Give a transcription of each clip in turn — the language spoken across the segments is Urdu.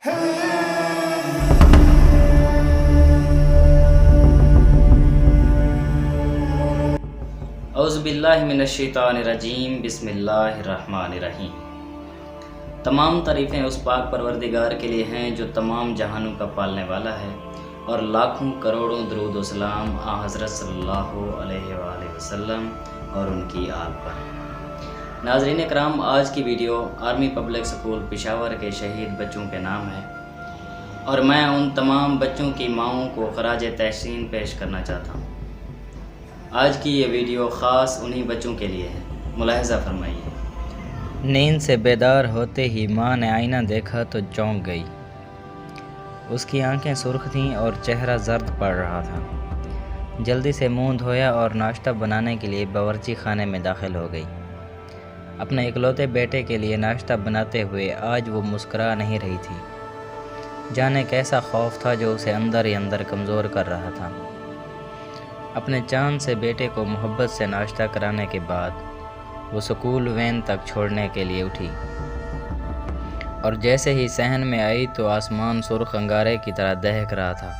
اعوذ باللہ من الشیطان الرجیم، بسم اللہ الرحمن الرحیم۔ تمام تعریفیں اس پاک پروردگار کے لیے ہیں جو تمام جہانوں کا پالنے والا ہے، اور لاکھوں کروڑوں درود و سلام حضرت صلی اللہ علیہ وآلہ وسلم اور ان کی آل پر۔ ناظرین کرام، آج کی video army public school Peshawar کے شہید بچوں کے نام ہے، اور میں ان تمام بچوں کی ماؤں کو خراج تحسین پیش کرنا چاہتا ہوں۔ آج کی یہ ویڈیو خاص انہی بچوں کے لیے ہے، ملاحظہ فرمائیے۔ نیند سے بیدار ہوتے ہی ماں نے آئینہ دیکھا تو چونک گئی۔ اس کی آنکھیں سرخ تھیں اور چہرہ زرد پڑ رہا تھا۔ جلدی سے منہ دھویا اور ناشتہ بنانے کے لیے باورچی خانے میں داخل ہو گئی۔ اپنے اکلوتے بیٹے کے لیے ناشتہ بناتے ہوئے آج وہ مسکرا نہیں رہی تھی۔ جانے کیسا خوف تھا جو اسے اندر ہی اندر کمزور کر رہا تھا۔ اپنے چاند سے بیٹے کو محبت سے ناشتہ کرانے کے بعد وہ سکول وین تک چھوڑنے کے لیے اٹھی، اور جیسے ہی صحن میں آئی تو آسمان سرخ انگارے کی طرح دہک رہا تھا۔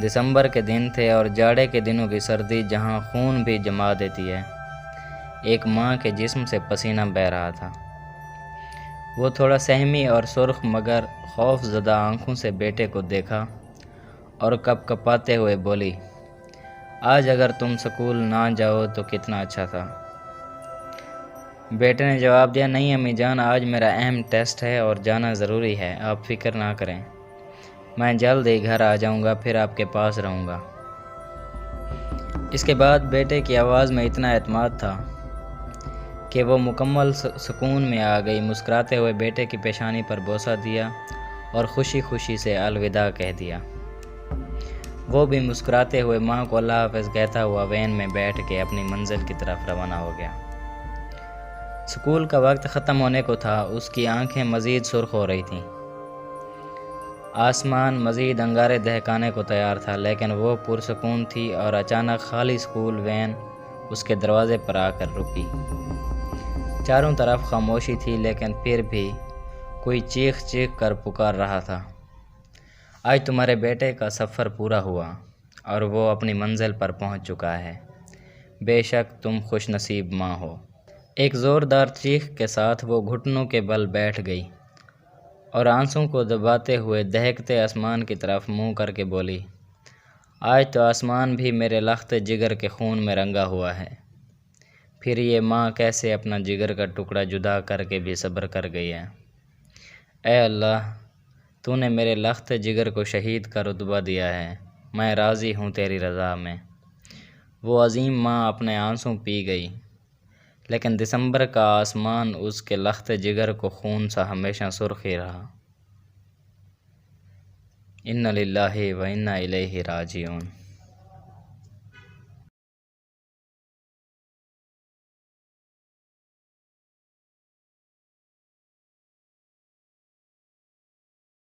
دسمبر کے دن تھے اور جاڑے کے دنوں کی سردی جہاں خون بھی جما دیتی ہے، ایک ماں کے جسم سے پسینہ بہہ رہا تھا۔ وہ تھوڑا سہمی اور سرخ مگر خوف زدہ آنکھوں سے بیٹے کو دیکھا اور کپ کپاتے ہوئے بولی، آج اگر تم سکول نہ جاؤ تو کتنا اچھا تھا۔ بیٹے نے جواب دیا، نہیں امی جان، آج میرا اہم ٹیسٹ ہے اور جانا ضروری ہے، آپ فکر نہ کریں، میں جلد ہی گھر آ جاؤں گا، پھر آپ کے پاس رہوں گا۔ اس کے بعد بیٹے کی آواز میں اتنا اعتماد تھا کہ وہ مکمل سکون میں آ گئی۔ مسکراتے ہوئے بیٹے کی پیشانی پر بوسہ دیا اور خوشی خوشی سے الوداع کہہ دیا۔ وہ بھی مسکراتے ہوئے ماں کو اللہ حافظ کہتا ہوا وین میں بیٹھ کے اپنی منزل کی طرف روانہ ہو گیا۔ سکول کا وقت ختم ہونے کو تھا، اس کی آنکھیں مزید سرخ ہو رہی تھیں۔ آسمان مزید انگارے دہکانے کو تیار تھا، لیکن وہ پرسکون تھی اور اچانک خالی سکول وین اس کے دروازے پر آ کر رکی۔ چاروں طرف خاموشی تھی، لیکن پھر بھی کوئی چیخ چیخ کر پکار رہا تھا، آج تمہارے بیٹے کا سفر پورا ہوا اور وہ اپنی منزل پر پہنچ چکا ہے، بے شک تم خوش نصیب ماں ہو۔ ایک زوردار چیخ کے ساتھ وہ گھٹنوں کے بل بیٹھ گئی اور آنسوں کو دباتے ہوئے دہکتے آسمان کی طرف منہ کر کے بولی، آج تو آسمان بھی میرے لخت جگر کے خون میں رنگا ہوا ہے، پھر یہ ماں کیسے اپنا جگر کا ٹکڑا جدا کر کے بھی صبر کر گئی ہے۔ اے اللہ، تو نے میرے لخت جگر کو شہید کا رتبہ دیا ہے، میں راضی ہوں تیری رضا میں۔ وہ عظیم ماں اپنے آنسوں پی گئی، لیکن دسمبر کا آسمان اس کے لخت جگر کو خون سا ہمیشہ سرخ ہی رہا۔ انا للہ و انا الیہ راجعون۔